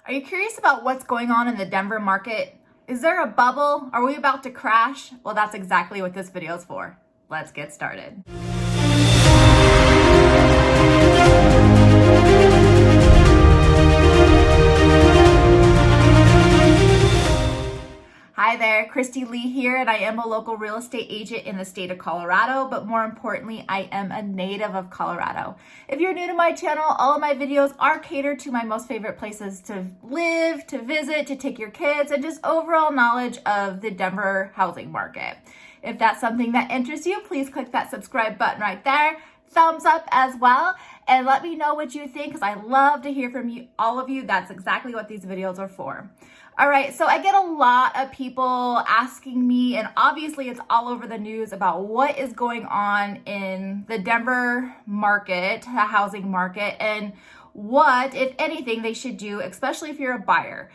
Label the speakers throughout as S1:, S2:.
S1: Are you curious about what's going on in the Denver market? Is there a bubble? Are we about to crash? Well, that's exactly what this video is for. Let's get started. Hi there, Christy Lee here, and I am a local real estate agent in the state of Colorado, but more importantly, I am a native of Colorado. If you're new to my channel, all of my videos are catered to my most favorite places to live, to visit, to take your kids, and just overall knowledge of the Denver housing market. If that's something that interests you, please click that subscribe button right there. Thumbs up as well, and let me know what you think because I love to hear from you, all of you. That's exactly what these videos are for. All right, so I get a lot of people asking me, and obviously it's all over the news about what is going on in the Denver market, the housing market, and what, if anything, they should do, especially if you're a buyer.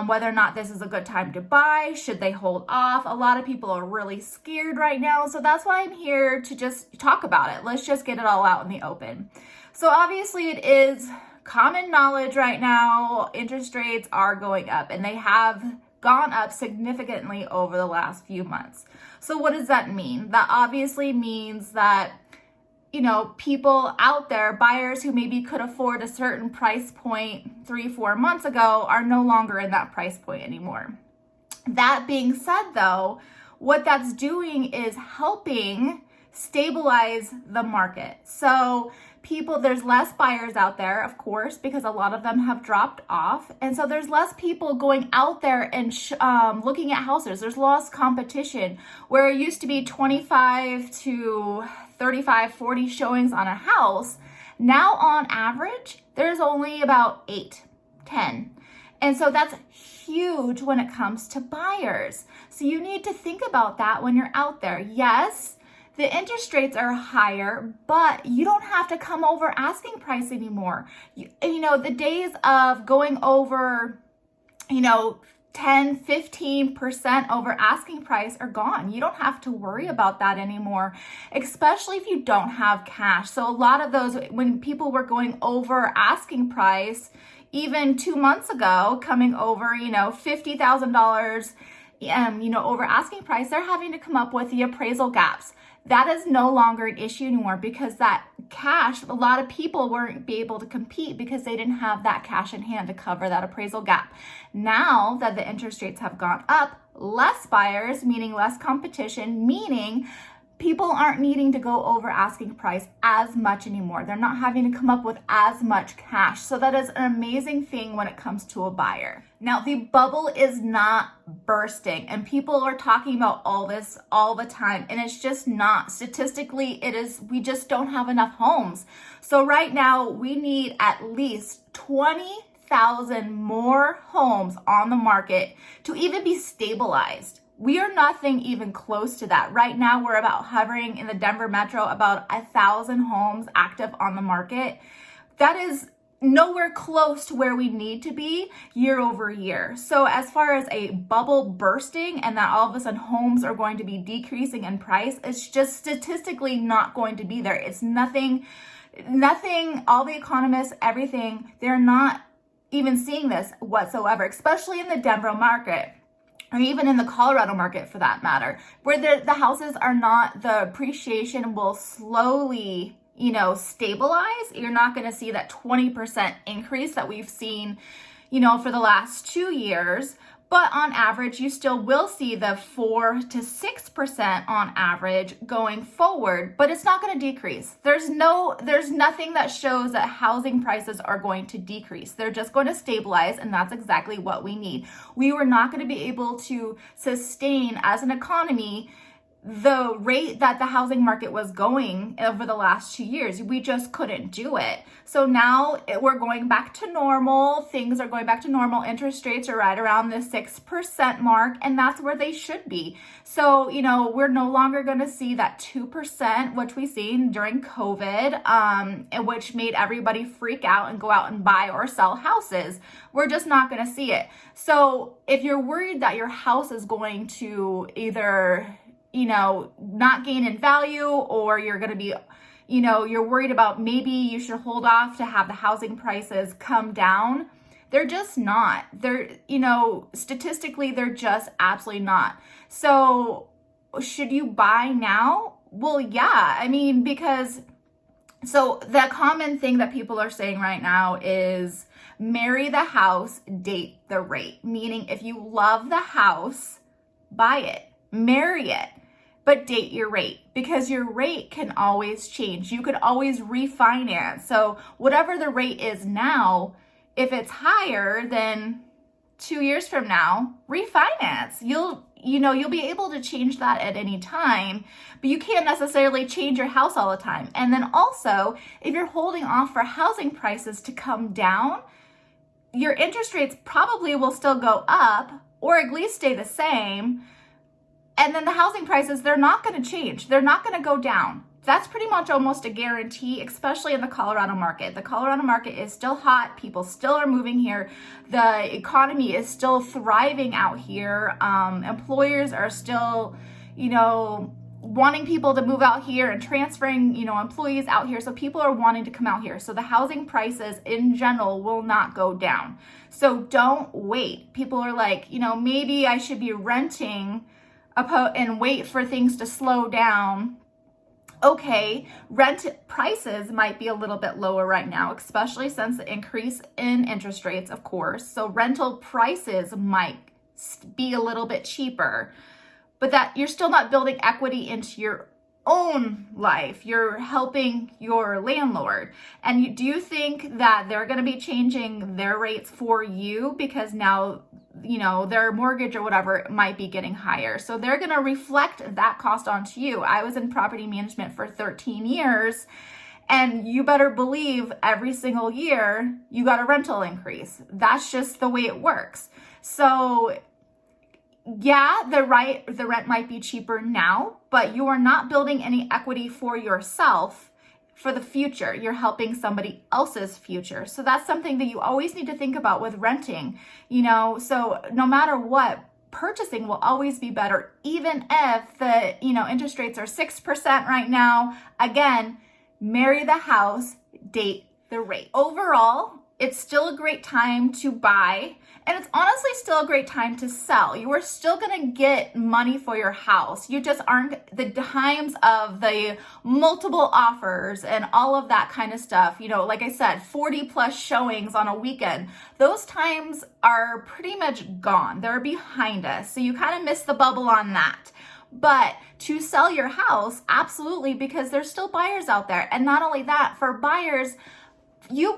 S1: Whether or not this is a good time to buy, should they hold off? A lot of people are really scared right now, so that's why I'm here to just talk about it. Let's just get it all out in the open. So obviously it is common knowledge right now, interest rates are going up, and they have gone up significantly over the last few months. So what does that mean? That obviously means that, you know, people out there, buyers who maybe could afford a certain price point 3-4 months ago are no longer in that price point anymore. That being said though, what that's doing is helping stabilize the market. So there's less buyers out there, of course, because a lot of them have dropped off. And so there's less people going out there and looking at houses. There's less competition where it used to be 25 to 35, 40 showings on a house. Now on average, there's only about 8, 10. And so that's huge when it comes to buyers. So you need to think about that when you're out there. Yes, the interest rates are higher, but you don't have to come over asking price anymore. You know, the days of going over, 10, 15% over asking price are gone. You don't have to worry about that anymore, especially if you don't have cash. So a lot of those, when people were going over asking price, even 2 months ago, coming over, $50,000, over asking price, they're having to come up with the appraisal gaps. That is no longer an issue anymore because that cash, a lot of people weren't be able to compete because they didn't have that cash in hand to cover that appraisal gap. Now that the interest rates have gone up, less buyers, meaning less competition, meaning people aren't needing to go over asking price as much anymore. They're not having to come up with as much cash. So that is an amazing thing when it comes to a buyer. Now, the bubble is not bursting, and people are talking about all this all the time, and it's just not. Statistically, we just don't have enough homes. So right now, we need at least 20,000 more homes on the market to even be stabilized. We are nothing even close to that. Right now, we're about hovering in the Denver metro about 1,000 homes active on the market. That is nowhere close to where we need to be year over year. So as far as a bubble bursting and that all of a sudden homes are going to be decreasing in price, it's just statistically not going to be there. It's nothing, all the economists, everything, they're not even seeing this whatsoever, especially in the Denver market, or even in the Colorado market for that matter, where the houses are not, the appreciation will slowly, stabilize. You're not going to see that 20% increase that we've seen, for the last 2 years. But on average, you still will see the 4 to 6% on average going forward, but it's not going to decrease. There's nothing that shows that housing prices are going to decrease. They're just going to stabilize, and that's exactly what we need. We were not going to be able to sustain as an economy the rate that the housing market was going over the last 2 years. We just couldn't do it. So now we're going back to normal. Things are going back to normal. Interest rates are right around the 6% mark, and that's where they should be. So, we're no longer going to see that 2%, which we seen during COVID, which made everybody freak out and go out and buy or sell houses. We're just not going to see it. So if you're worried that your house is going to either not gain in value, or you're going to be, you're worried about maybe you should hold off to have the housing prices come down, They're just not. They're, statistically, they're just absolutely not. So should you buy now? Well, yeah. I mean, because so the common thing that people are saying right now is marry the house, date the rate. Meaning if you love the house, buy it, marry it, but date your rate, because your rate can always change. You could always refinance. So whatever the rate is now, if it's higher than 2 years from now, refinance. You'll be able to change that at any time, but you can't necessarily change your house all the time. And then also, if you're holding off for housing prices to come down, your interest rates probably will still go up or at least stay the same. And then the housing prices, they're not going to change. They're not going to go down. That's pretty much almost a guarantee, especially in the Colorado market. The Colorado market is still hot. People still are moving here. The economy is still thriving out here. Employers are still, wanting people to move out here and transferring, employees out here. So people are wanting to come out here. So the housing prices in general will not go down. So don't wait. People are like, maybe I should be renting and wait for things to slow down. Okay, rent prices might be a little bit lower right now, especially since the increase in interest rates, of course. So rental prices might be a little bit cheaper, but that you're still not building equity into your own life. You're helping your landlord. And do you think that they're going to be changing their rates for you because now their mortgage or whatever might be getting higher? So they're going to reflect that cost onto you. I was in property management for 13 years, and you better believe every single year you got a rental increase. That's just the way it works. So yeah, the rent might be cheaper now, but you are not building any equity for yourself for the future. You're helping somebody else's future. So that's something that you always need to think about with renting, so no matter what, purchasing will always be better, even if the, interest rates are 6% right now. Again, marry the house, date the rate. Overall, it's still a great time to buy, and it's honestly still a great time to sell. You are still going to get money for your house. You just aren't the times of the multiple offers and all of that kind of stuff. Like I said, 40 plus showings on a weekend. Those times are pretty much gone. They're behind us. So you kind of missed the bubble on that. But to sell your house, absolutely, because there's still buyers out there. And not only that, for buyers, you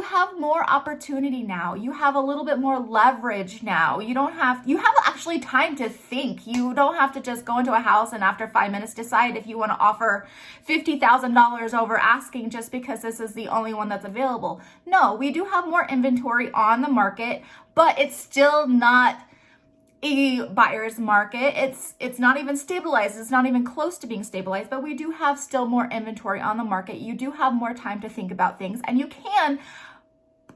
S1: have more opportunity now. You have a little bit more leverage now. You have actually time to think. You don't have to just go into a house and after 5 minutes decide if you want to offer $50,000 over asking just because this is the only one that's available. No, we do have more inventory on the market, but it's still not a buyer's market. It's not even stabilized. It's not even close to being stabilized, but we do have still more inventory on the market. You do have more time to think about things, and you can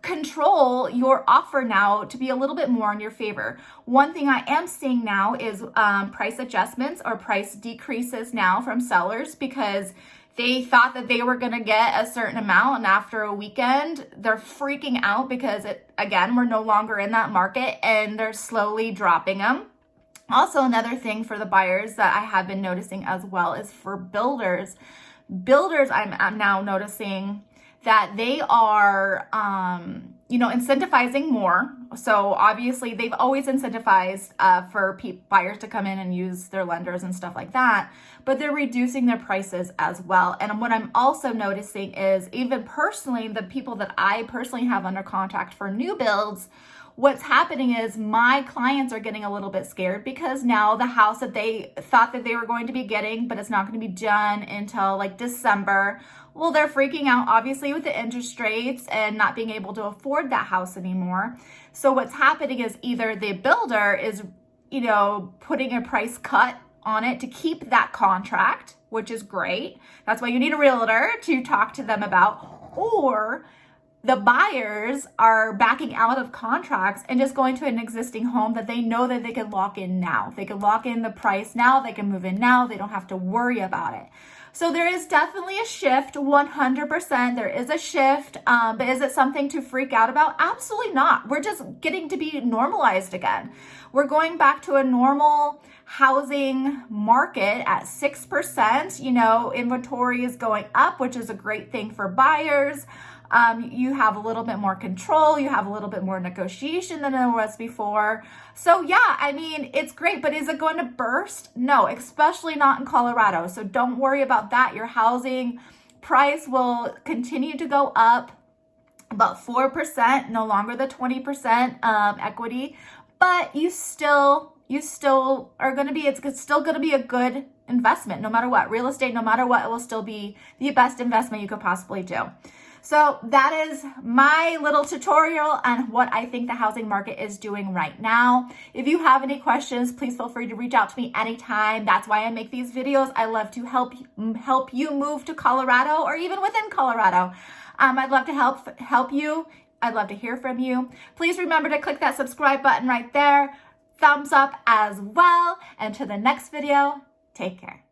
S1: control your offer now to be a little bit more in your favor. One thing I am seeing now is price adjustments or price decreases now from sellers, because they thought that they were going to get a certain amount, and after a weekend, they're freaking out because we're no longer in that market and they're slowly dropping them. Also, another thing for the buyers that I have been noticing as well is for builders. I'm now noticing that they are, incentivizing more. So obviously they've always incentivized for buyers to come in and use their lenders and stuff like that, but they're reducing their prices as well. And what I'm also noticing is, even personally, the people that I personally have under contract for new builds, what's happening is my clients are getting a little bit scared because now the house that they thought that they were going to be getting, but it's not going to be done until like December. Well, they're freaking out, obviously, with the interest rates and not being able to afford that house anymore. So what's happening is either the builder is, putting a price cut on it to keep that contract, which is great. That's why you need a realtor to talk to them about, or the buyers are backing out of contracts and just going to an existing home that they know that they can lock in now. They can lock in the price now. They can move in now. They don't have to worry about it. So there is definitely a shift, 100%. There is a shift, but is it something to freak out about? Absolutely not. We're just getting to be normalized again. We're going back to a normal housing market at 6%. You know, inventory is going up, which is a great thing for buyers. You have a little bit more control, you have a little bit more negotiation than there was before. So yeah, I mean, it's great, but is it going to burst? No, especially not in Colorado. So don't worry about that. Your housing price will continue to go up about 4%, no longer the 20% equity, but you still are going to be, it's still going to be a good investment no matter what. Real estate, no matter what, it will still be the best investment you could possibly do. So that is my little tutorial on what I think the housing market is doing right now. If you have any questions, please feel free to reach out to me anytime. That's why I make these videos. I love to help you move to Colorado or even within Colorado. I'd love to help you. I'd love to hear from you. Please remember to click that subscribe button right there. Thumbs up as well. And to the next video, take care.